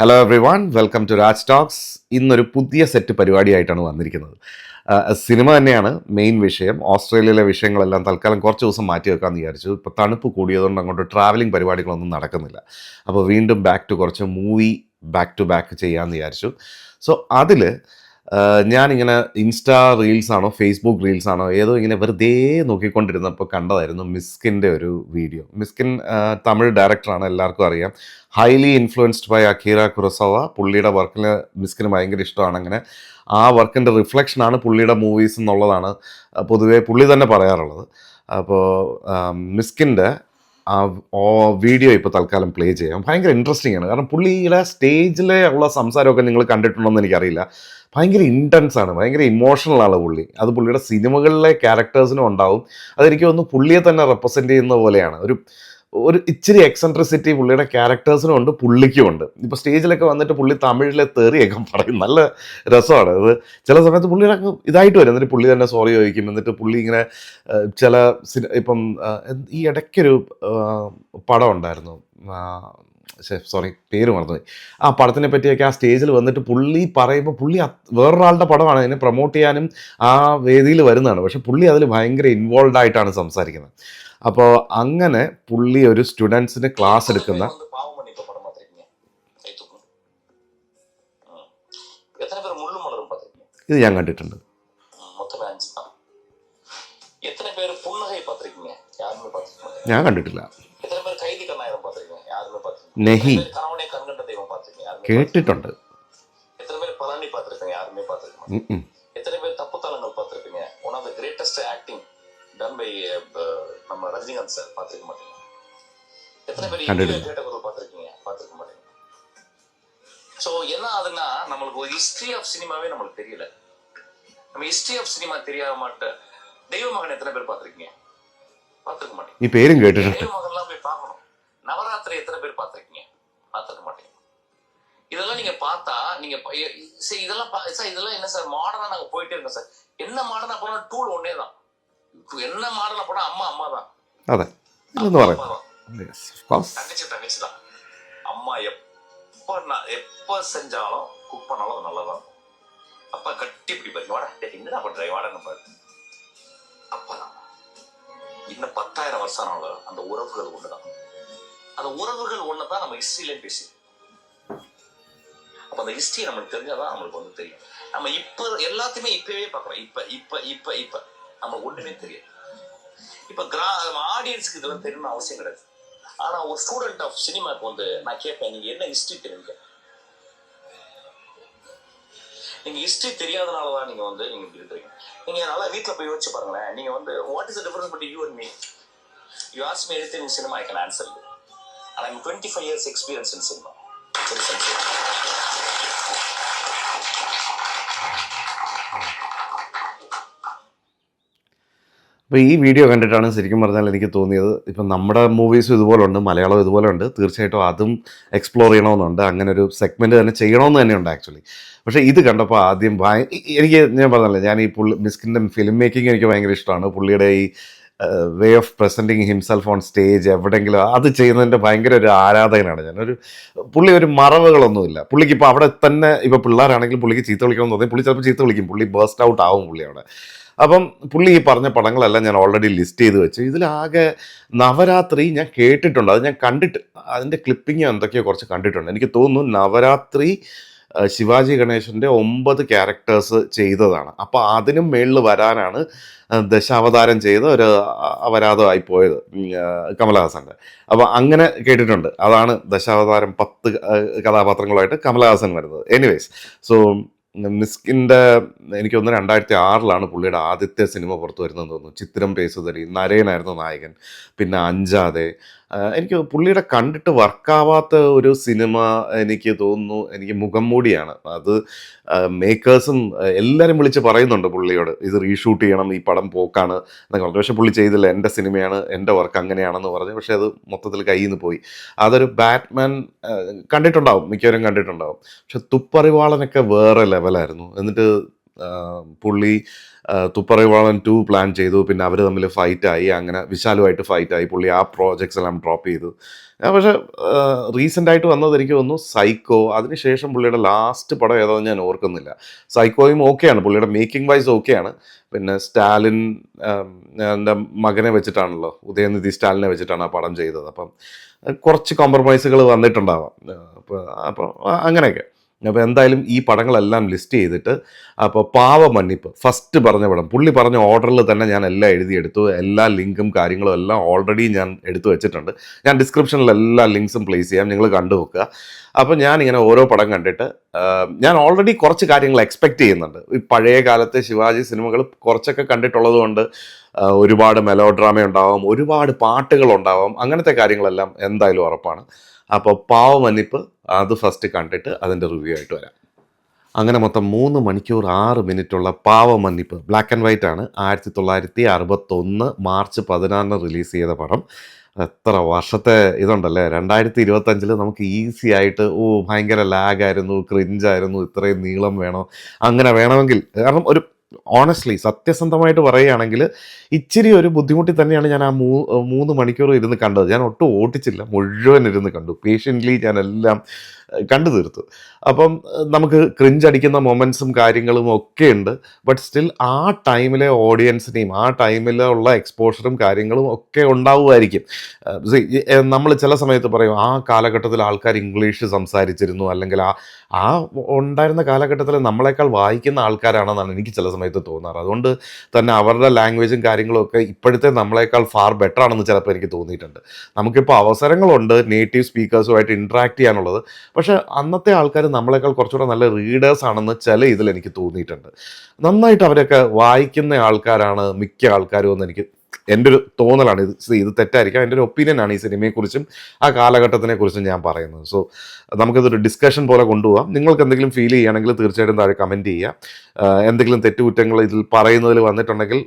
Hello everyone, welcome to Raj talks. ഇന്നൊരു പുതിയ set പരിപാടിയായിട്ടാണ് വന്നിരിക്കുന്നത്. സിനിമ തന്നെയാണ് മെയിൻ വിഷയം. ഓസ്ട്രേലിയയിലെ വിഷയങ്ങളെല്ലാം തൽക്കാലം കുറച്ച് ദിവസം മാറ്റി വെക്കാമെന്ന് വിചാരിച്ചു. ഇപ്പോൾ തണുപ്പ് കൂടിയതുകൊണ്ട് അങ്ങോട്ട് ട്രാവലിംഗ് പരിപാടികളൊന്നും നടക്കുന്നില്ല. അപ്പോൾ വീണ്ടും ബാക്ക് ടു കുറച്ച് മൂവി ബാക്ക് ടു ബാക്ക് ചെയ്യാമെന്ന് വിചാരിച്ചു. സോ അതിൽ ഞാനിങ്ങനെ ഇൻസ്റ്റാ റീൽസാണോ ഫേസ്ബുക്ക് റീൽസാണോ ഏതോ ഇങ്ങനെ വെറുതെ നോക്കിക്കൊണ്ടിരുന്നപ്പോൾ കണ്ടതായിരുന്നു മിസ്കിൻ്റെ ഒരു വീഡിയോ. മിസ്കിൻ തമിഴ് ഡയറക്ടറാണ്, എല്ലാവർക്കും അറിയാം. Highly influenced by Akira Kurosawa. പുള്ളിയുടെ വർക്കിന് മിസ്കിന് ഭയങ്കര ഇഷ്ടമാണ്. അങ്ങനെ ആ വർക്കിൻ്റെ റിഫ്ലക്ഷനാണ് പുള്ളിയുടെ മൂവീസ് എന്നുള്ളതാണ് പൊതുവേ പുള്ളി തന്നെ പറയാറുള്ളത്. അപ്പോൾ മിസ്കിൻ്റെ ആ വീഡിയോ ഇപ്പോൾ തൽക്കാലം പ്ലേ ചെയ്യാം. ഭയങ്കര ഇൻട്രസ്റ്റിംഗ് ആണ്. കാരണം പുള്ളിയുടെ സ്റ്റേജിലെ ഉള്ള സംസാരമൊക്കെ നിങ്ങൾ കണ്ടിട്ടുണ്ടോ എന്ന് എനിക്കറിയില്ല. ഭയങ്കര ഇൻറ്റൻസ് ആണ്, ഭയങ്കര ഇമോഷണൽ ആണ് പുള്ളി. അത് പുള്ളിയുടെ സിനിമകളിലെ ക്യാരക്ടേഴ്സിനും ഉണ്ടാവും. അതെനിക്ക് തോന്നുന്നു പുള്ളിയെ തന്നെ റെപ്രസെൻ്റ് ചെയ്യുന്ന പോലെയാണ്. ഒരു ഒരു ഇച്ചിരി എക്സെൻട്രിസിറ്റി പുള്ളിയുടെ ക്യാരക്ടേഴ്സിനും ഉണ്ട്, പുള്ളിക്കും ഉണ്ട്. ഇപ്പോൾ സ്റ്റേജിലൊക്കെ വന്നിട്ട് പുള്ളി തമിഴിലെ തെറിയൊക്കെ പറയും, നല്ല രസമാണ് അത്. ചില സമയത്ത് പുള്ളിയുടെ ഇതായിട്ട് വരും, എന്നിട്ട് പുള്ളി തന്നെ സോറി ചോദിക്കും. എന്നിട്ട് പുള്ളി ഇങ്ങനെ ചില ഇപ്പം ഈ ഇടയ്ക്കൊരു പടം ഉണ്ടായിരുന്നു, സോറി പേര് മറന്നുപോയി. ആ പടത്തിനെ പറ്റിയൊക്കെ ആ സ്റ്റേജിൽ വന്നിട്ട് പുള്ളി പറയുമ്പോൾ പുള്ളി വേറൊരാളുടെ പടമാണ്, അതിനെ പ്രൊമോട്ട് ചെയ്യാനും ആ വേദിയിൽ വരുന്നതാണ്. പക്ഷെ പുള്ളി അതിൽ ഭയങ്കര ഇൻവോൾവ് ആയിട്ടാണ് സംസാരിക്കുന്നത്. അപ്പോൾ അങ്ങനെ പുള്ളി ഒരു സ്റ്റുഡൻസിന് ക്ലാസ് എടുക്കുന്ന ഇത് ഞാൻ കണ്ടിട്ടുണ്ട്. ഞാൻ കണ്ടിട്ടില്ല. നെഹി കേട്ടിട്ടുണ്ട്. done by நம்ம ரஜினிகாந்த் சார் பார்த்துக்க மாட்டீங்க. எத்தனை பேர் பார்த்துக்க மாட்டீங்க. ஸோ என்ன ஆகுதுன்னா, நம்மளுக்கு ஒரு ஹிஸ்டரி ஆஃப் சினிமாவே நம்மளுக்கு தெரியல. நம்ம ஹிஸ்டரி ஆஃப் சினிமா தெரியாம மாட்டேன். தெய்வ மகன் எத்தனை பேர் பார்த்துருக்கீங்க? பார்த்துக்க மாட்டீங்க. நீ பேரும் கேட்டு தெய்வ மகன்லாம் போய் பார்க்கணும். நவராத்திரி எத்தனை பேர் பார்த்துருக்கீங்க? பார்த்துக்க மாட்டீங்க. இதெல்லாம் நீங்க பார்த்தா நீங்க இதெல்லாம் என்ன சார் மாடர்னா நாங்க போயிட்டே இருக்கோம் சார். என்ன மாடர்னா போனா டூல் ஒன்னே தான். என்ன மாடல போனா அம்மா தான். അതെ, தங்கச்சி தான். அம்மா எப்ப செஞ்சாலும் குக் பண்ணாலும் அது நல்லதான். அப்பா கட்டி பிடிப்பாரு, வாடா என்னடா பண்ற வாடன்னு பாரு. அப்பதான் இன்னும் 10,000 வருஷம் ஆனாலும் அந்த உறவுகள் ஒண்ணுதான். அந்த உறவுகள் ஒண்ணுதான் நம்ம ஹிஸ்டரியிலே பேசி. அப்ப அந்த ஹிஸ்டரி நம்மளுக்கு தெரிஞ்சாதான் நம்மளுக்கு வந்து தெரியும். நம்ம இப்ப எல்லாத்தையுமே இப்பவே பாக்குறோம். இப்ப நம்ம ஒண்ணுமே தெரியாது. இப்ப ஆடியன்ஸ்க்கு இதெல்லாம் தெரியணும்னு அவசியம் கிடையாது. ஆனா ஒரு ஸ்டூடெண்ட் ஆஃப் சினிமாக்கு வந்து நான் கேட்பேன், நீங்க என்ன ஹிஸ்டரி தெரியுங்க? நீங்க ஹிஸ்டரி தெரியாதனாலதான் நீங்க வந்து நீங்க இருக்கிறீங்க. நீங்க நல்லா வீட்டுல போய் யோசிச்சு பாருங்களேன். நீங்க வந்து what is the difference between you and me? You ask me anything in cinema, I can answer you. And I'm 25 years experience in cinema. അപ്പോൾ ഈ വീഡിയോ കണ്ടിട്ടാണ് ശരിക്കും പറഞ്ഞാൽ എനിക്ക് തോന്നിയത്, ഇപ്പം നമ്മുടെ മൂവീസും ഇതുപോലെ ഉണ്ട്, മലയാളം ഇതുപോലെ ഉണ്ട്. തീർച്ചയായിട്ടും അതും എക്സ്പ്ലോർ ചെയ്യണമെന്നുണ്ട്. അങ്ങനെ ഒരു സെഗ്മെൻറ്റ് തന്നെ ചെയ്യണമെന്ന് തന്നെയുണ്ട് ആക്ച്വലി. പക്ഷേ ഇത് കണ്ടപ്പോൾ ആദ്യം എനിക്ക് ഞാൻ പറഞ്ഞല്ലേ, ഞാൻ ഈ മിസ്കിൻ്റെ ഫിലിം മേക്കിംഗ് എനിക്ക് ഭയങ്കര ഇഷ്ടമാണ്. പുള്ളിയുടെ ഈ way of presenting himself on stage എവിടെയെങ്കിലും അത് ചെയ്യുന്നതിൻ്റെ ഭയങ്കര ഒരു ആരാധകനാണ് ഞാൻ. പുള്ളി ഒരു മറവുകളൊന്നുമില്ല പുള്ളിക്ക്. ഇപ്പോൾ അവിടെ തന്നെ ഇപ്പോൾ പിള്ളേരാണെങ്കിൽ പുള്ളിക്ക് ചീത്ത വിളിക്കണമെന്ന് തോന്നി, പുള്ളി ചിലപ്പോൾ ചീത്ത വിളിക്കും. പുള്ളി ബേസ്റ്റ് ഔട്ട് ആവും പുള്ളി അവിടെ. അപ്പം പുള്ളി ഈ പറഞ്ഞ പടങ്ങളെല്ലാം ഞാൻ ഓൾറെഡി ലിസ്റ്റ് ചെയ്ത് വെച്ചു. ഇതിലാകെ നവരാത്രി ഞാൻ കേട്ടിട്ടുണ്ട്, അത് ഞാൻ കണ്ടിട്ട് അതിൻ്റെ ക്ലിപ്പിങ് എന്തൊക്കെയോ കുറച്ച് കണ്ടിട്ടുണ്ട്. എനിക്ക് തോന്നുന്നു നവരാത്രി ശിവാജി ഗണേശൻ്റെ 9 ക്യാരക്ടേഴ്സ് ചെയ്തതാണ്. അപ്പോൾ അതിനും മേളിൽ വരാനാണ് ദശാവതാരം ചെയ്ത ഒരു അപരാധമായി പോയത് കമലഹാസൻ്റെ. അപ്പോൾ അങ്ങനെ കേട്ടിട്ടുണ്ട്. അതാണ് ദശാവതാരം 10 കഥാപാത്രങ്ങളുമായിട്ട് കമലഹാസൻ വരുന്നത്. എനിവേസ്, സോ മിസ്കിൻ്റെ എനിക്ക് തോന്നുന്നു 2006 പുള്ളിയുടെ ആദ്യത്തെ സിനിമ പുറത്തു വരുന്നതെന്ന് തോന്നുന്നു. ചിത്രം പേസുതരി, നരേനായിരുന്നു നായകൻ, പിന്നെ അഞ്ചാതെ. എനിക്ക് പുള്ളിയുടെ കണ്ടിട്ട് വർക്കാവാത്ത ഒരു സിനിമ എനിക്ക് തോന്നുന്നു, എനിക്ക് മുഖം മൂടിയാണ്. അത് മേക്കേഴ്സും എല്ലാവരും വിളിച്ച് പറയുന്നുണ്ട് പുള്ളിയോട്, ഇത് റീഷൂട്ട് ചെയ്യണം, ഈ പടം പോക്കാണ് എന്നൊക്കെ പറഞ്ഞു. പക്ഷെ പുള്ളി ചെയ്തില്ല, എൻ്റെ സിനിമയാണ്, എൻ്റെ വർക്ക് അങ്ങനെയാണെന്ന് പറഞ്ഞു. പക്ഷെ അത് മൊത്തത്തിൽ കയ്യിൽ നിന്ന് പോയി. അതൊരു ബാറ്റ്മാൻ കണ്ടിട്ടുണ്ടാവും, മിക്കവരും കണ്ടിട്ടുണ്ടാവും. പക്ഷെ തുപ്പറിവാളനൊക്കെ വേറെ ലെവലായിരുന്നു. എന്നിട്ട് പുള്ളി തുപ്പറിവാളൻ 2 പ്ലാൻ ചെയ്തു. പിന്നെ അവർ തമ്മിൽ ഫൈറ്റായി. അങ്ങനെ വിശാലുമായിട്ട് ഫൈറ്റായി. പുള്ളി ആ പ്രോജക്ട്സ് എല്ലാം ഡ്രോപ്പ് ചെയ്തു. പക്ഷേ റീസെൻ്റ് ആയിട്ട് വന്നത് എനിക്ക് തോന്നുന്നു സൈക്കോ. അതിനുശേഷം പുള്ളിയുടെ ലാസ്റ്റ് പടം ഏതാണെന്ന് ഞാൻ ഓർക്കുന്നില്ല. സൈക്കോയും ഓക്കെയാണ്, പുള്ളിയുടെ മേക്കിംഗ് വൈസ് ഓക്കെയാണ്. പിന്നെ സ്റ്റാലിൻ എൻ്റെ മകനെ വെച്ചിട്ടാണല്ലോ, ഉദയനിധി സ്റ്റാലിനെ വെച്ചിട്ടാണ് ആ പടം ചെയ്തത്. അപ്പം കുറച്ച് കോംപ്രമൈസുകൾ വന്നിട്ടുണ്ടാവാം. അപ്പോൾ അങ്ങനെയൊക്കെ. അപ്പോൾ എന്തായാലും ഈ പടങ്ങളെല്ലാം ലിസ്റ്റ് ചെയ്തിട്ട്, അപ്പോൾ പാവമന്നിപ്പ് ഫസ്റ്റ് പറഞ്ഞ പടം പുള്ളി പറഞ്ഞ ഓർഡറിൽ തന്നെ ഞാൻ എല്ലാം എഴുതിയെടുത്തു. എല്ലാ ലിങ്കും കാര്യങ്ങളും എല്ലാം ഓൾറെഡി ഞാൻ എടുത്തു വെച്ചിട്ടുണ്ട്. ഞാൻ ഡിസ്ക്രിപ്ഷനിൽ എല്ലാ ലിങ്ക്സും പ്ലേസ് ചെയ്യാം, നിങ്ങൾ കണ്ടു നോക്കുക. അപ്പോൾ ഞാനിങ്ങനെ ഓരോ പടം കണ്ടിട്ട് ഞാൻ ഓൾറെഡി കുറച്ച് കാര്യങ്ങൾ എക്സ്പെക്റ്റ് ചെയ്യുന്നുണ്ട്. ഈ പഴയ കാലത്തെ ശിവാജി സിനിമകൾ കുറച്ചൊക്കെ കണ്ടിട്ടുള്ളത് കൊണ്ട് ഒരുപാട് മെലോ ഡ്രാമ ഉണ്ടാവാം, ഒരുപാട് പാട്ടുകളുണ്ടാവാം, അങ്ങനത്തെ കാര്യങ്ങളെല്ലാം എന്തായാലും ഉറപ്പാണ്. അപ്പോൾ പാവമന്നിപ്പ് അത് ഫസ്റ്റ് കണ്ടിട്ട് അതിൻ്റെ റിവ്യൂ ആയിട്ട് വരാം. അങ്ങനെ മൊത്തം 3 മണിക്കൂർ 6 മിനിറ്റുള്ള പാവമന്നിപ്പ് ബ്ലാക്ക് ആൻഡ് വൈറ്റ് ആണ്. 1961 മാർച്ച് 16 റിലീസ് ചെയ്ത പടം. എത്ര വർഷത്തെ ഇതുണ്ടല്ലേ. 2025 നമുക്ക് ഈസി ആയിട്ട് ഭയങ്കര ലാഗായിരുന്നു, ക്രിഞ്ചായിരുന്നു, ഇത്രയും നീളം വേണോ, അങ്ങനെ വേണമെങ്കിൽ, കാരണം ഒരു ഓണസ്റ്റ്ലി സത്യസന്ധമായിട്ട് പറയുകയാണെങ്കിൽ ഇച്ചിരി ഒരു ബുദ്ധിമുട്ടി തന്നെയാണ് ഞാൻ ആ 3 മണിക്കൂർ ഇരുന്ന് കണ്ടത്. ഞാൻ ഒട്ടും ഓട്ടിച്ചില്ല, മുഴുവൻ ഇരുന്ന് കണ്ടു. പേഷ്യൻ്റ്ലി ഞാൻ എല്ലാം കണ്ടു തീർത്തു. അപ്പം നമുക്ക് ക്രിഞ്ചടിക്കുന്ന മൊമെൻറ്റ്സും കാര്യങ്ങളും ഒക്കെ ഉണ്ട്. ബട്ട് സ്റ്റിൽ ആ ടൈമിലെ ഓഡിയൻസിനെയും ആ ടൈമിലുള്ള എക്സ്പോഷറും കാര്യങ്ങളും ഒക്കെ ഉണ്ടാവുമായിരിക്കും. നമ്മൾ ചില സമയത്ത് പറയും ആ കാലഘട്ടത്തിൽ ആൾക്കാർ ഇംഗ്ലീഷ് സംസാരിച്ചിരുന്നു, അല്ലെങ്കിൽ ആ ഉണ്ടായിരുന്ന കാലഘട്ടത്തിൽ നമ്മളെക്കാൾ വായിക്കുന്ന ആൾക്കാരാണെന്നാണ് എനിക്ക് ചില സമയത്ത് തോന്നാറ്. അതുകൊണ്ട് തന്നെ അവരുടെ ലാംഗ്വേജും കാര്യങ്ങളും ഒക്കെ ഇപ്പോഴത്തെ നമ്മളെക്കാൾ ഫാർ ബെറ്റർ ആണെന്ന് ചിലപ്പോൾ എനിക്ക് തോന്നിയിട്ടുണ്ട്. നമുക്കിപ്പോൾ അവസരങ്ങളുണ്ട് നേറ്റീവ് സ്പീക്കേഴ്സുമായിട്ട് ഇൻട്രാക്ട് ചെയ്യാനുള്ളത്. പക്ഷേ അന്നത്തെ ആൾക്കാർ നമ്മളെക്കാൾ കുറച്ചുകൂടെ നല്ല റീഡേഴ്സ് ആണെന്ന് ചില ഇതിൽ എനിക്ക് തോന്നിയിട്ടുണ്ട്. നന്നായിട്ട് അവരൊക്കെ വായിക്കുന്ന ആൾക്കാരാണ് മിക്ക ആൾക്കാരും എന്ന് എനിക്ക് എൻ്റെ ഒരു തോന്നലാണ്. ഇത് തെറ്റായിരിക്കാം, എൻ്റെ ഒരു ഒപ്പീനിയനാണ് ഈ സിനിമയെക്കുറിച്ചും ആ കാലഘട്ടത്തിനെ കുറിച്ചും ഞാൻ പറയുന്നത്. സോ നമുക്കിതൊരു ഡിസ്കഷൻ പോലെ കൊണ്ടുപോകാം. നിങ്ങൾക്ക് എന്തെങ്കിലും ഫീൽ ചെയ്യുകയാണെങ്കിൽ തീർച്ചയായിട്ടും താഴെ കമൻറ്റ് ചെയ്യുക. എന്തെങ്കിലും തെറ്റുകുറ്റങ്ങൾ ഇതിൽ പറയുന്നതിൽ വന്നിട്ടുണ്ടെങ്കിൽ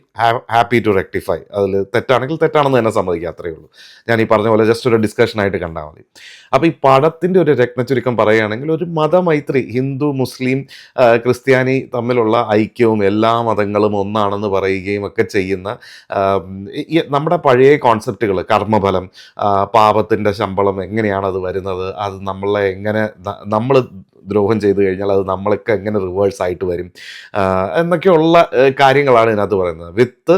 ഹാപ്പി ടു റെക്ടിഫൈ. അതിൽ തെറ്റാണെങ്കിൽ തെറ്റാണെന്ന് തന്നെ സമ്മതിക്കുക, അത്രയേ ഉള്ളൂ. ഞാൻ ഈ പറഞ്ഞ പോലെ ജസ്റ്റ് ഒരു ഡിസ്കഷനായിട്ട് കണ്ടാൽ മതി. അപ്പോൾ ഈ പടത്തിൻ്റെ ഒരു രത്നച്ചുരുക്കം പറയുകയാണെങ്കിൽ ഒരു മതമൈത്രി, ഹിന്ദു മുസ്ലിം ക്രിസ്ത്യാനി തമ്മിലുള്ള ഐക്യവും എല്ലാ മതങ്ങളും ഒന്നാണെന്ന് പറയുകയും ഒക്കെ ചെയ്യുന്ന നമ്മുടെ പഴയ കോൺസെപ്റ്റുകൾ, കർമ്മഫലം, പാപത്തിൻ്റെ ശമ്പളം, എങ്ങനെയാണ് അത് വരുന്നത്, അത് നമ്മളെ എങ്ങനെ നമ്മൾ ദ്രോഹം ചെയ്തു കഴിഞ്ഞാൽ അത് നമ്മളൊക്കെ എങ്ങനെ റിവേഴ്സ് ആയിട്ട് വരും എന്നൊക്കെയുള്ള കാര്യങ്ങളാണ് ഇതിനകത്ത് പറയുന്നത്. വിത്ത്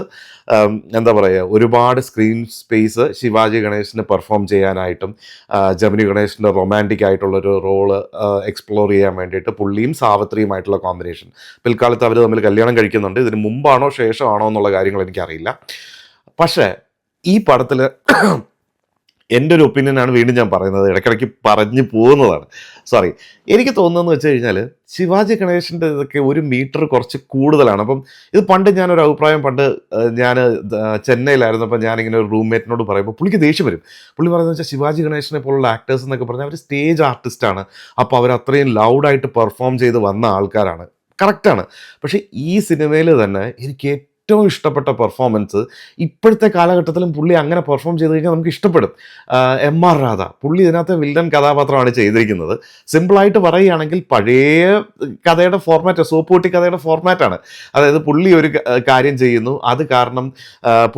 എന്താ പറയുക, ഒരുപാട് screen space Shivaji Ganeshan perform ചെയ്യാനായിട്ടും ജമിനി ഗണേശൻ്റെ റൊമാൻറ്റിക് ആയിട്ടുള്ളൊരു റോള് എക്സ്പ്ലോർ ചെയ്യാൻ വേണ്ടിയിട്ട് പുള്ളിയും സാവിത്രിയുമായിട്ടുള്ള കോമ്പിനേഷൻ. പിൽക്കാലത്ത് അവർ തമ്മിൽ കല്യാണം കഴിക്കുന്നുണ്ട്. ഇതിന് മുമ്പാണോ ശേഷമാണോ എന്നുള്ള കാര്യങ്ങൾ എനിക്കറിയില്ല. പക്ഷേ ഈ പടത്തിൽ എൻ്റെ ഒരു ഒപ്പീനിയനാണ്, വീണ്ടും ഞാൻ പറയുന്നത്, ഇടയ്ക്കിടയ്ക്ക് പറഞ്ഞു പോകുന്നതാണ്, സോറി. എനിക്ക് തോന്നുന്നതെന്ന് വെച്ച് കഴിഞ്ഞാൽ ശിവാജി ഗണേശൻ്റെ ഇതൊക്കെ ഒരു മീറ്റർ കുറച്ച് കൂടുതലാണ്. അപ്പം ഇത് പണ്ട് ഞാനൊരു അഭിപ്രായം, പണ്ട് ഞാൻ ചെന്നൈയിലായിരുന്നപ്പോൾ ഞാനിങ്ങനെ ഒരു റൂംമേറ്റിനോട് പറയുമ്പോൾ പുള്ളിക്ക് ദേഷ്യം വരും. പുള്ളി പറയുന്നത് വെച്ചാൽ ശിവാജി ഗണേശനെ പോലുള്ള ആക്ടേഴ്സ് എന്നൊക്കെ പറഞ്ഞാൽ അവർ സ്റ്റേജ് ആർട്ടിസ്റ്റാണ്, അപ്പോൾ അവർ അത്രയും ലൗഡായിട്ട് പെർഫോം ചെയ്ത് വന്ന ആൾക്കാരാണ്. കറക്റ്റാണ്. പക്ഷേ ഈ സിനിമയിൽ തന്നെ എനിക്ക് ഏറ്റവും ഇഷ്ടപ്പെട്ട പെർഫോമൻസ്, ഇപ്പോഴത്തെ കാലഘട്ടത്തിലും പുള്ളി അങ്ങനെ പെർഫോം ചെയ്ത് കഴിഞ്ഞാൽ നമുക്ക് ഇഷ്ടപ്പെടും. MR രാധ, പുള്ളി ഇതിനകത്ത് വില്ലൻ കഥാപാത്രമാണ് ചെയ്തിരിക്കുന്നത്. സിമ്പിളായിട്ട് പറയുകയാണെങ്കിൽ പഴയ കഥയുടെ ഫോർമാറ്റ്, സോപ്പൂട്ടി കഥയുടെ ഫോർമാറ്റാണ്. അതായത് പുള്ളി ഒരു കാര്യം ചെയ്യുന്നു, അത് കാരണം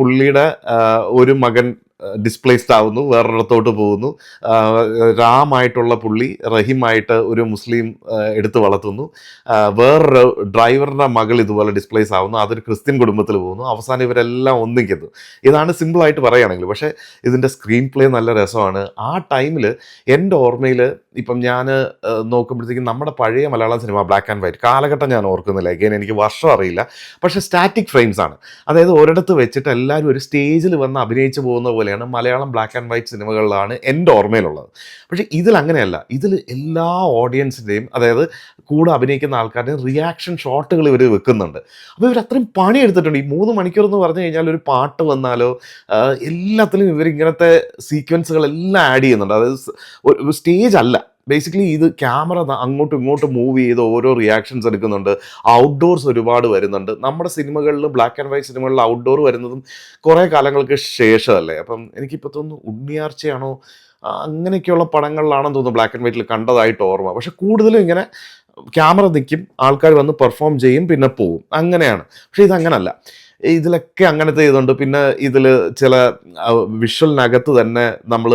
പുള്ളിയുടെ ഒരു മകൻ ഡിസ്പ്ലേസ്ഡ് ആവുന്നു, വേറൊരിടത്തോട്ട് പോകുന്നു. റാമായിട്ടുള്ള പുള്ളി റഹീമായിട്ട് ഒരു മുസ്ലിം എടുത്ത് വളർത്തുന്നു. വേറൊരു ഡ്രൈവറുടെ മകൾ ഇതുപോലെ ഡിസ്പ്ലേസ് ആവുന്നു, അതൊരു ക്രിസ്ത്യൻ കുടുംബത്തിൽ പോകുന്നു. അവസാനം ഇവരെല്ലാം ഒന്നിക്കുന്നു. ഇതാണ് സിമ്പിളായിട്ട് പറയുകയാണെങ്കിൽ. പക്ഷേ ഇതിൻ്റെ സ്ക്രീൻ പ്ലേ നല്ല രസമാണ്. ആ ടൈമിൽ എൻ്റെ ഓർമ്മയിൽ ഇപ്പം ഞാൻ നോക്കുമ്പോഴത്തേക്കും നമ്മുടെ പഴയ Malayalam cinema black and white കാലഘട്ടം ഞാൻ ഓർക്കുന്നില്ല, എഗെയിൻ എനിക്ക് വർഷം അറിയില്ല. പക്ഷേ സ്റ്റാറ്റിക് ഫ്രെയിംസ് ആണ്. അതായത് ഒരിടത്ത് വെച്ചിട്ട് എല്ലാവരും ഒരു സ്റ്റേജിൽ വന്ന് അഭിനയിച്ച് പോകുന്ന പോലെയാണ് മലയാളം ബ്ലാക്ക് ആൻഡ് വൈറ്റ് സിനിമകളിലാണ് എൻ്റെ ഓർമ്മയിലുള്ളത്. പക്ഷേ ഇതിൽ അങ്ങനെയല്ല. ഇതിൽ എല്ലാ ഓഡിയൻസിൻ്റെയും, അതായത് കൂടെ അഭിനയിക്കുന്ന ആൾക്കാരുടെയും റിയാക്ഷൻ ഷോട്ടുകൾ ഇവർ വെക്കുന്നുണ്ട്. അപ്പോൾ ഇവർ അത്രയും പണിയെടുത്തിട്ടുണ്ട്. ഈ 3 മണിക്കൂർ എന്ന് പറഞ്ഞു കഴിഞ്ഞാൽ ഒരു പാട്ട് വന്നാലോ എല്ലാത്തിലും ഇവർ ഇങ്ങനത്തെ സീക്വൻസുകളെല്ലാം ആഡ് ചെയ്യുന്നുണ്ട്. അതായത് ഒരു സ്റ്റേജ് അല്ല, ബേസിക്കലി ഇത് ക്യാമറ അങ്ങോട്ടും ഇങ്ങോട്ടും മൂവ് ചെയ്ത് ഓരോ റിയാക്ഷൻസ് എടുക്കുന്നുണ്ട്. ഔട്ട്ഡോർസ് ഒരുപാട് വരുന്നുണ്ട്. നമ്മുടെ സിനിമകളിൽ ബ്ലാക്ക് ആൻഡ് വൈറ്റ് സിനിമകളിൽ ഔട്ട്ഡോർ വരുന്നതും കുറേ കാലങ്ങൾക്ക് ശേഷമല്ലേ. അപ്പം എനിക്കിപ്പോൾ തോന്നുന്നു ഉണ്ണിയാർച്ചയാണോ അങ്ങനെയൊക്കെയുള്ള പടങ്ങളിലാണെന്ന് തോന്നുന്നു ബ്ലാക്ക് ആൻഡ് വൈറ്റിൽ കണ്ടതായിട്ട് ഓർമ്മ. പക്ഷെ കൂടുതലും ഇങ്ങനെ ക്യാമറ നിൽക്കും, ആൾക്കാർ വന്ന് പെർഫോം ചെയ്യും, പിന്നെ പോവും, അങ്ങനെയാണ്. പക്ഷെ ഇതങ്ങനല്ല. ഇതിലൊക്കെ അങ്ങനത്തെ ഇതുണ്ട്. പിന്നെ ഇതിൽ ചില വിഷ്വലിനകത്ത് തന്നെ നമ്മൾ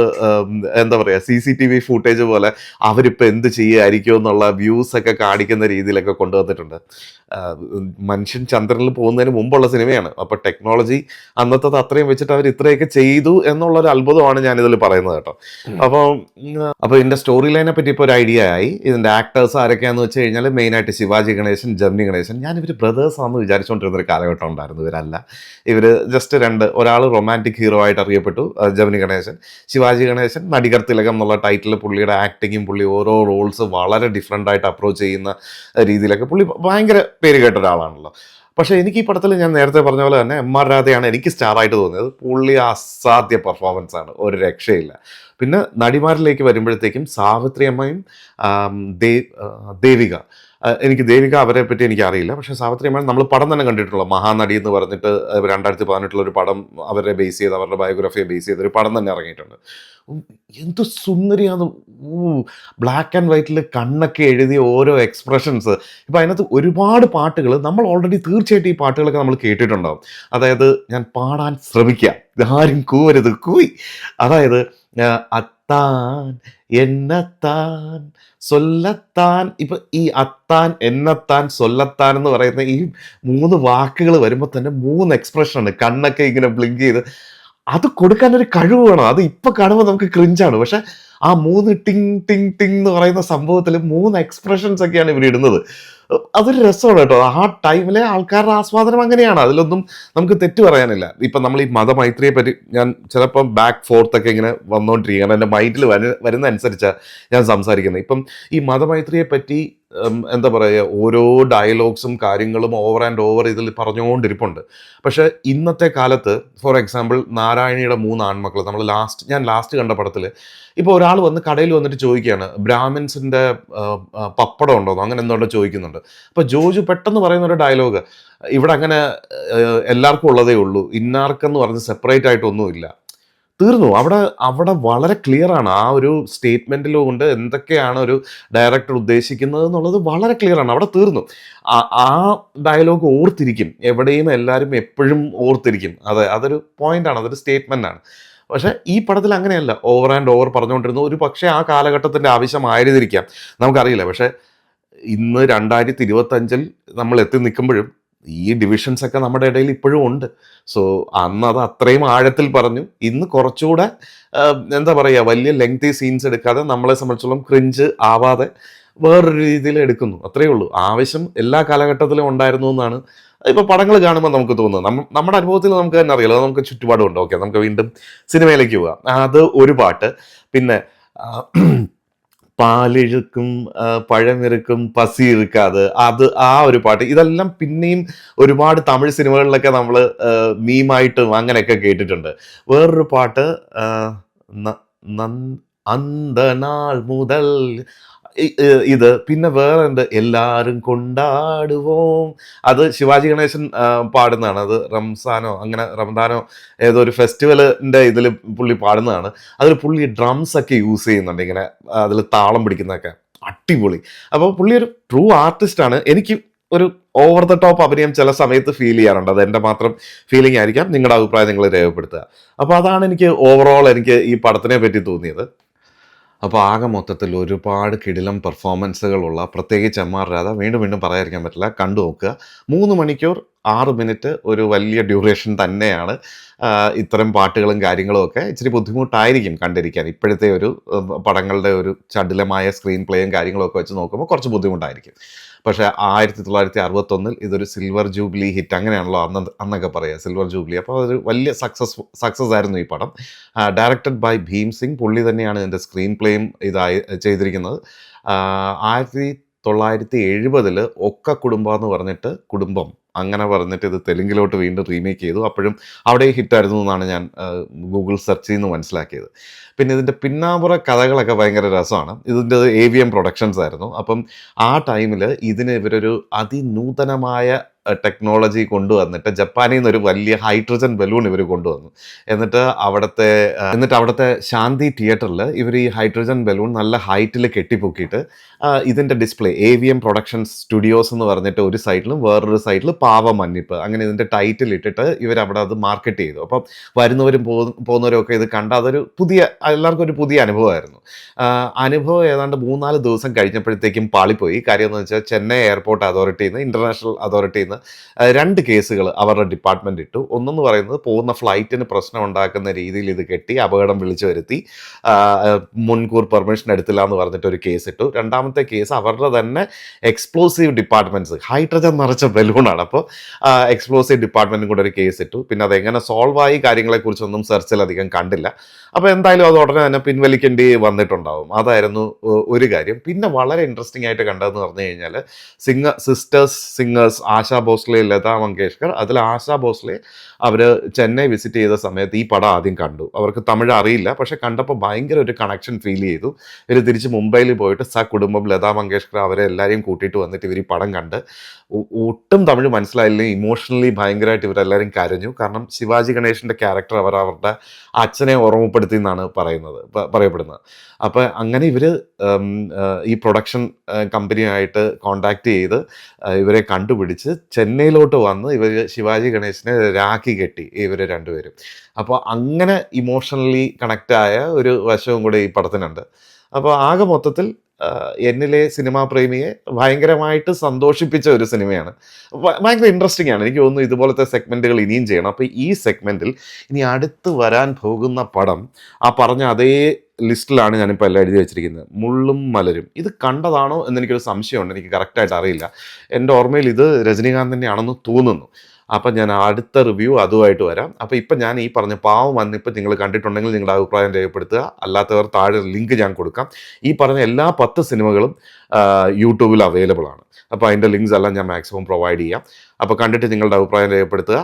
എന്താ പറയുക, CCTV ഫൂട്ടേജ് പോലെ അവരിപ്പോൾ എന്ത് ചെയ്യുമായിരിക്കും എന്നുള്ള വ്യൂസൊക്കെ കാണിക്കുന്ന രീതിയിലൊക്കെ കൊണ്ടുവന്നിട്ടുണ്ട്. ആ, മനുഷ്യൻ ചന്ദ്രനിൽ പോകുന്നതിന് മുമ്പുള്ള സിനിമയാണ്. അപ്പോൾ ടെക്നോളജി അന്നത്തത് അത്രയും വെച്ചിട്ട് അവർ ഇത്രയൊക്കെ ചെയ്തു എന്നുള്ളൊരു അത്ഭുതമാണ് ഞാനിതിൽ പറയുന്നത് കേട്ടോ. അപ്പോൾ ഇതിൻ്റെ സ്റ്റോറി ലൈനെ പറ്റി ഇപ്പോൾ ഒരു ഐഡിയ ആയി. ഇതിൻ്റെ ആക്ടേഴ്സ് ആരൊക്കെയാണെന്ന് വെച്ച് കഴിഞ്ഞാൽ മെയിനായിട്ട് ശിവാജി ഗണേശൻ, ജെമിനി ഗണേശൻ. ഞാനിവർ ബ്രദേഴ്സാണെന്ന് വിചാരിച്ചുകൊണ്ടിരുന്നൊരു കാലഘട്ടം ഉണ്ടായിരുന്നു. ഇവരല്ല. ഇവർ ജസ്റ്റ് ഒരാൾ റൊമാൻറ്റിക് ഹീറോ ആയിട്ട് അറിയപ്പെട്ടു, ജെമിനി ഗണേശൻ. ശിവാജി ഗണേശൻ നടികർ തിലകം എന്നുള്ള ടൈറ്റിൽ പുള്ളിയുടെ ആക്ടിങ്ങും പുള്ളി ഓരോ റോൾസ് വളരെ ഡിഫറെൻ്റ് ആയിട്ട് അപ്രോച്ച് ചെയ്യുന്ന രീതിയിലൊക്കെ പുള്ളി ഭയങ്കര പേര് കേട്ട ഒരാളാണല്ലോ. പക്ഷേ എനിക്ക് ഈ പടത്തിൽ ഞാൻ നേരത്തെ പറഞ്ഞ പോലെ തന്നെ എം ആർ രാധയാണ് എനിക്ക് സ്റ്റാറായിട്ട് തോന്നിയത്. പുള്ളി അസാധ്യ പെർഫോമൻസ് ആണ്, ഒരു രക്ഷയില്ല. പിന്നെ നടിമാരിലേക്ക് വരുമ്പോഴത്തേക്കും സാവിത്രി അമ്മയും ദേവിക. എനിക്ക് ദേവിക അവരെ പറ്റി എനിക്ക് അറിയില്ല. പക്ഷേ സാവിത്രി അമ്മ നമ്മൾ പടം തന്നെ കണ്ടിട്ടുള്ള മഹാനടി എന്ന് പറഞ്ഞിട്ട് 2018 ഒരു പടം അവരെ ബേസ് ചെയ്ത്, അവരുടെ ബയോഗ്രഫിയെ ബേസ് ചെയ്ത് ഒരു പടം തന്നെ ഇറങ്ങിയിട്ടുണ്ട്. എന്ത് സുന്ദരിയാണ്! ബ്ലാക്ക് ആൻഡ് വൈറ്റിൽ കണ്ണൊക്കെ എഴുതിയ ഓരോ എക്സ്പ്രഷൻസ്. ഇപ്പം അതിനകത്ത് ഒരുപാട് പാട്ടുകൾ നമ്മൾ ഓൾറെഡി തീർച്ചയായിട്ടും ഈ പാട്ടുകളൊക്കെ നമ്മൾ കേട്ടിട്ടുണ്ടാവും. അതായത് ഞാൻ പാടാൻ ശ്രമിക്കാം, ആരും കൂവരുത്, കൂയി. അതായത് അത്താൻ എന്നത്താൻ സൊല്ലത്താൻ. ഇപ്പം ഈ അത്താൻ എന്നത്താൻ സൊല്ലത്താൻ എന്ന് പറയുന്ന ഈ 3 വാക്കുകൾ വരുമ്പോൾ തന്നെ 3 എക്സ്പ്രഷനാണ്. കണ്ണൊക്കെ ഇങ്ങനെ ബ്ലിങ്ക് ചെയ്ത് അത് കൊടുക്കാനൊരു കഴിവ് വേണം. അത് ഇപ്പം കാണുമ്പോൾ നമുക്ക് ക്രിഞ്ചാണ്. പക്ഷെ ആ 3 ടിങ് ടിങ് ടിങ് എന്ന് പറയുന്ന സംഭവത്തിൽ 3 എക്സ്പ്രഷൻസ് ഒക്കെയാണ് ഇവർ ഇടുന്നത്. അതൊരു രസമാണ് കേട്ടോ. ആ ടൈമിലെ ആൾക്കാരുടെ ആസ്വാദനം അങ്ങനെയാണ്. അതിലൊന്നും നമുക്ക് തെറ്റ് പറയാനില്ല. ഇപ്പം നമ്മൾ ഈ മതമൈത്രിയെ പറ്റി ഞാൻ ചിലപ്പം ബാക്ക് ഫോർത്തൊക്കെ ഇങ്ങനെ വന്നുകൊണ്ടിരിക്കുകയാണ്. എൻ്റെ മൈൻഡിൽ വരുന്ന അനുസരിച്ചാണ് ഞാൻ സംസാരിക്കുന്നത്. ഇപ്പം ഈ മതമൈത്രിയെ പറ്റി എന്താ പറയുക, ഓരോ ഡയലോഗ്സും കാര്യങ്ങളും ഓവർ ആൻഡ് ഓവർ ഇതിൽ പറഞ്ഞുകൊണ്ടിരിപ്പുണ്ട്. പക്ഷേ ഇന്നത്തെ കാലത്ത് ഫോർ എക്സാമ്പിൾ നാരായണിയുടെ 3 ആൺമക്കൾ ഞാൻ ലാസ്റ്റ് കണ്ട പടത്തിൽ ഇപ്പോൾ ഒരാൾ വന്ന് കടയിൽ വന്നിട്ട് ചോദിക്കുകയാണ്, ബ്രാഹ്മിൻസിൻ്റെ പപ്പടം ഉണ്ടോന്നോ അങ്ങനെ എന്തോണ്ടോ ചോദിക്കുന്നുണ്ട്. അപ്പോൾ ജോജു പെട്ടെന്ന് പറയുന്ന ഒരു ഡയലോഗ്, ഇവിടെ അങ്ങനെ എല്ലാവർക്കും ഉള്ളതേ ഉള്ളൂ, ഇന്നാർക്കെന്ന് പറഞ്ഞ് സെപ്പറേറ്റ് ആയിട്ടൊന്നുമില്ല. തീർന്നു. അവിടെ വളരെ ക്ലിയർ ആണ്. ആ ഒരു സ്റ്റേറ്റ്മെൻറ്റിലുകൊണ്ട് എന്തൊക്കെയാണ് ഒരു ഡയറക്ടർ ഉദ്ദേശിക്കുന്നത് എന്നുള്ളത് വളരെ ക്ലിയർ ആണ്. അവിടെ തീർന്നു. ആ ഡയലോഗ് ഓർത്തിരിക്കും, എവിടെയും എല്ലാവരും എപ്പോഴും ഓർത്തിരിക്കും. അതൊരു പോയിൻ്റാണ്, അതൊരു സ്റ്റേറ്റ്മെൻറ്റാണ്. പക്ഷേ ഈ പടത്തിൽ അങ്ങനെയല്ല. ഓവർ ആൻഡ് ഓവർ പറഞ്ഞുകൊണ്ടിരുന്നു. ഒരു പക്ഷേ ആ കാലഘട്ടത്തിൻ്റെ ആവശ്യമായിരുന്നിരിക്കാം, നമുക്കറിയില്ല. പക്ഷേ ഇന്ന് 2025 നമ്മൾ എത്തി നിൽക്കുമ്പോഴും ഈ ഡിവിഷൻസ് ഒക്കെ നമ്മുടെ ഇടയിൽ ഇപ്പോഴും ഉണ്ട്. സോ അന്ന് അത് അത്രയും ആഴത്തിൽ പറഞ്ഞു. ഇന്ന് കുറച്ചുകൂടെ എന്താ പറയുക, വലിയ ലെങ്തി സീൻസ് എടുക്കാതെ നമ്മളെ സംബന്ധിച്ചോളം ക്രിഞ്ച് ആവാതെ വേറൊരു രീതിയിൽ എടുക്കുന്നു. അത്രയേ ഉള്ളൂ. ആവശ്യം എല്ലാ കാലഘട്ടത്തിലും ഉണ്ടായിരുന്നു എന്നാണ് ഇപ്പോൾ പടങ്ങൾ കാണുമ്പോൾ നമുക്ക് തോന്നുന്നത്. നമ്മുടെ അനുഭവത്തിൽ നമുക്ക് തന്നെ അറിയാലോ, നമുക്ക് ചുറ്റുപാടുണ്ട്. ഓക്കെ, നമുക്ക് വീണ്ടും സിനിമയിലേക്ക് പോവാം. അത് ഒരു പാട്ട്. പിന്നെ പാലിഴുക്കും പഴമിറുക്കും പസി ഇറുക്കാതെ, ആ ഒരു പാട്ട്. ഇതെല്ലാം പിന്നെയും ഒരുപാട് തമിഴ് സിനിമകളിലൊക്കെ നമ്മൾ മീമായിട്ടും അങ്ങനെയൊക്കെ കേട്ടിട്ടുണ്ട്. വേറൊരു പാട്ട് അന്ത നാൾ മുതൽ ഇത്. പിന്നെ വേറെ ഉണ്ട്, എല്ലാവരും കൊണ്ടാടുவோம். അത് ശിവാജി ഗണേശൻ പാടുന്നതാണ്. അത് റംസാനോ ഏതോ ഒരു ഫെസ്റ്റിവലിൻ്റെ ഇതിൽ പുള്ളി പാടുന്നതാണ്. അതിൽ പുള്ളി ഡ്രംസ് ഒക്കെ യൂസ് ചെയ്യുന്നുണ്ട്, ഇങ്ങനെ അതിൽ താളം പിടിക്കുന്നതൊക്കെ അടിപൊളി. അപ്പോൾ പുള്ളി ഒരു ട്രൂ ആർട്ടിസ്റ്റാണ്. എനിക്ക് ഒരു ഓവർ ദ ടോപ്പ് അഭിനയം ചില സമയത്ത് ഫീൽ ചെയ്യാറുണ്ട്. അത് എൻ്റെ മാത്രം ഫീലിംഗ് ആയിരിക്കാം. നിങ്ങളുടെ അഭിപ്രായം നിങ്ങൾ രേഖപ്പെടുത്തുക. അപ്പോൾ അതാണ് എനിക്ക് ഓവറോൾ എനിക്ക് ഈ പടത്തിനെ പറ്റി തോന്നിയത്. അപ്പോൾ ആകെ മൊത്തത്തിൽ ഒരുപാട് കിടിലം പെർഫോമൻസുകളുള്ള, പ്രത്യേകിച്ച് എം ആർ രാധ, വീണ്ടും വീണ്ടും പറയാതിരിക്കാൻ പറ്റില്ല, കണ്ടു നോക്കുക. 3 മണിക്കൂർ 6 മിനിറ്റ് ഒരു വലിയ ഡ്യൂറേഷൻ തന്നെയാണ്. ഇത്തരം പാട്ടുകളും കാര്യങ്ങളും ഒക്കെ ഇച്ചിരി ബുദ്ധിമുട്ടായിരിക്കും കണ്ടിരിക്കാൻ. ഇപ്പോഴത്തെ ഒരു പടങ്ങളുടെ ഒരു ചടുലമായ സ്ക്രീൻ പ്ലേയും കാര്യങ്ങളൊക്കെ വെച്ച് നോക്കുമ്പോൾ കുറച്ച് ബുദ്ധിമുട്ടായിരിക്കും. പക്ഷേ 1961 ഇതൊരു സിൽവർ ജൂബിലി ഹിറ്റ്, അങ്ങനെയാണല്ലോ അന്നൊക്കെ പറയുക, സിൽവർ ജൂബിലി. അപ്പോൾ അതൊരു വലിയ സക്സസ് ആയിരുന്നു ഈ പടം. Directed by Bheem Singh. പുള്ളി തന്നെയാണ് ഇതിൻ്റെ സ്ക്രീൻ പ്ലേയും ചെയ്തിരിക്കുന്നത്. 1970 ഒക്ക കുടുംബം എന്ന് പറഞ്ഞിട്ട്, കുടുംബം അങ്ങനെ പറഞ്ഞിട്ട് ഇത് തെലുങ്കിലോട്ട് വീണ്ടും റീമേക്ക് ചെയ്തു. അപ്പോഴും അവിടെ ഹിറ്റായിരുന്നു എന്നാണ് ഞാൻ ഗൂഗിൾ സെർച്ച് ചെയ്യുന്ന മനസ്സിലാക്കിയത്. പിന്നെ ഇതിൻ്റെ പിന്നാമ്പുറ കഥകളൊക്കെ ഭയങ്കര രസമാണ്. ഇതിൻ്റെ AVM പ്രൊഡക്ഷൻസ് ആയിരുന്നു. അപ്പം ആ ടൈമിൽ ഇതിന് ഇവരൊരു അതിനൂതനമായ ടെക്നോളജി കൊണ്ടുവന്നിട്ട് ജപ്പാനിൽ നിന്ന് ഒരു വലിയ ഹൈഡ്രജൻ ബലൂൺ ഇവർ കൊണ്ടുവന്നു. എന്നിട്ട് അവിടുത്തെ ശാന്തി തിയേറ്ററിൽ ഇവർ ഈ ഹൈഡ്രജൻ ബലൂൺ നല്ല ഹൈറ്റിൽ കെട്ടിപ്പൊക്കിയിട്ട് ഇതിൻ്റെ ഡിസ്പ്ലേ AVM പ്രൊഡക്ഷൻസ് സ്റ്റുഡിയോസ് എന്ന് പറഞ്ഞിട്ട് ഒരു സൈഡിലും വേറൊരു സൈഡിൽ പാവ മന്നിപ്പ് അങ്ങനെ ഇതിൻ്റെ ടൈറ്റിൽ ഇട്ടിട്ട് ഇവരവിടെ അത് മാർക്കറ്റ് ചെയ്തു. അപ്പം വരുന്നവരും പോകുന്നവരും ഒക്കെ ഇത് കണ്ട അതൊരു എല്ലാവർക്കും ഒരു പുതിയ അനുഭവമായിരുന്നു. അനുഭവം ഏതാണ്ട് 3-4 ദിവസം കഴിഞ്ഞപ്പോഴത്തേക്കും പാളിപ്പോയി. കാര്യം എന്ന് വെച്ചാൽ ചെന്നൈ എയർപോർട്ട് അതോറിറ്റിയിൽ നിന്ന് ഇന്റർനാഷണൽ അതോറിറ്റിയിൽ നിന്ന് 2 കേസുകൾ അവരുടെ ഡിപ്പാർട്ട്മെന്റ് ഇട്ടു. ഒന്നെന്ന് പറയുന്നത് പോകുന്ന ഫ്ലൈറ്റിന് പ്രശ്നം ഉണ്ടാക്കുന്ന രീതിയിൽ ഇത് കെട്ടി അപകടം വിളിച്ചു വരുത്തി, മുൻകൂർ പെർമിഷൻ എടുത്തില്ല എന്ന് പറഞ്ഞിട്ട് ഒരു കേസ് ഇട്ടു. രണ്ടാമത്തെ കേസ് അവരുടെ തന്നെ എക്സ്പ്ലോസീവ് ഡിപ്പാർട്ട്മെന്റ്സ്, ഹൈഡ്രജൻ നിറച്ച ബലൂണാണ്, അപ്പോൾ എക്സ്പ്ലോസീവ് ഡിപ്പാർട്ട്മെന്റും കൂടെ ഒരു കേസ് ഇട്ടു. പിന്നെ അതെങ്ങനെ സോൾവ് ആയി കാര്യങ്ങളെക്കുറിച്ചൊന്നും സെർച്ചിലധികം കണ്ടില്ല. അപ്പോൾ എന്തായാലും അത് ഉടനെ തന്നെ പിൻവലിക്കേണ്ടി വന്നിട്ടുണ്ടാവും. അതായിരുന്നു ഒരു കാര്യം. പിന്നെ വളരെ ഇൻട്രസ്റ്റിംഗ് ആയിട്ട് കണ്ടതെന്ന് പറഞ്ഞു കഴിഞ്ഞാൽ സിംഗേഴ്സ് ആശാ ഭോസ്ലെ, ലതാ മങ്കേഷ്കർ. അതിൽ ആശാ ഭോസ്ലെ അവർ ചെന്നൈ വിസിറ്റ് ചെയ്ത സമയത്ത് ഈ പടം ആദ്യം കണ്ടു. അവർക്ക് തമിഴ് അറിയില്ല, പക്ഷെ കണ്ടപ്പോൾ ഭയങ്കര ഒരു കണക്ഷൻ ഫീൽ ചെയ്തു. ഇവർ തിരിച്ച് മുംബൈയിൽ പോയിട്ട് കുടുംബം ലതാ മങ്കേഷ്കർ അവരെ എല്ലാവരെയും കൂട്ടിയിട്ട് വന്നിട്ട് ഇവർ ഈ പടം കണ്ട് ഒട്ടും തമിഴ് മനസ്സിലായില്ലെങ്കിൽ ഇമോഷണലി ഭയങ്കരമായിട്ട് ഇവരെല്ലാവരും കരഞ്ഞു. കാരണം ശിവാജി ഗണേശൻ്റെ ക്യാരക്ടർ അവരുടെ അച്ഛനെ ഓർമ്മപ്പെടുത്തി എന്നാണ് പറയപ്പെടുന്നത്. അപ്പോൾ അങ്ങനെ ഇവർ ഈ പ്രൊഡക്ഷൻ കമ്പനിയായിട്ട് കോണ്ടാക്ട് ചെയ്ത് ഇവരെ കണ്ടുപിടിച്ച് ചെന്നൈയിലോട്ട് വന്ന് ഇവർ ശിവാജി ഗണേശനെ രാഖി കെട്ടി ഇവർ രണ്ടുപേരും. അപ്പോൾ അങ്ങനെ ഇമോഷണലി കണക്റ്റായ ഒരു വശവും കൂടെ ഈ പടത്തിനുണ്ട്. അപ്പോൾ ആകെ മൊത്തത്തിൽ എന്നിലെ സിനിമാ പ്രേമിയെ ഭയങ്കരമായിട്ട് സന്തോഷിപ്പിച്ച ഒരു സിനിമയാണ്. ഭയങ്കര ഇൻട്രസ്റ്റിംഗ് ആണ്. എനിക്ക് തോന്നുന്നു ഇതുപോലത്തെ സെഗ്മെൻറ്റുകൾ ഇനിയും ചെയ്യണം. അപ്പോൾ ഈ സെഗ്മെൻറ്റിൽ ഇനി അടുത്ത് വരാൻ പോകുന്ന പടം ആ പറഞ്ഞ അതേ ലിസ്റ്റിലാണ് ഞാനിപ്പോൾ എല്ലാം എഴുതി വെച്ചിരിക്കുന്നത്, മുള്ളും മലരും. ഇത് കണ്ടതാണോ എന്നെനിക്കൊരു സംശയമുണ്ട്, എനിക്ക് കറക്റ്റായിട്ട് അറിയില്ല. എൻ്റെ ഓർമ്മയിൽ ഇത് രജനീകാന്ത് തന്നെയാണെന്ന് തോന്നുന്നു. അപ്പം ഞാൻ അടുത്ത റിവ്യൂ അതുമായിട്ട് വരാം. അപ്പോൾ ഇപ്പം ഞാൻ ഈ പറഞ്ഞ പാവം വന്നിപ്പോൾ നിങ്ങൾ കണ്ടിട്ടുണ്ടെങ്കിൽ നിങ്ങളുടെ അഭിപ്രായം രേഖപ്പെടുത്തുക. അല്ലാത്തവർ താഴെ ലിങ്ക് ഞാൻ കൊടുക്കാം. ഈ പറഞ്ഞ എല്ലാ 10 സിനിമകളും യൂട്യൂബിൽ അവൈലബിൾ ആണ്. അപ്പോൾ അതിൻ്റെ ലിങ്ക്സ് എല്ലാം ഞാൻ മാക്സിമം പ്രൊവൈഡ് ചെയ്യാം. അപ്പോൾ കണ്ടിട്ട് നിങ്ങളുടെ അഭിപ്രായം രേഖപ്പെടുത്തുക.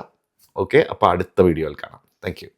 ഓക്കെ, അപ്പോൾ അടുത്ത വീഡിയോയിൽ കാണാം. Thank you.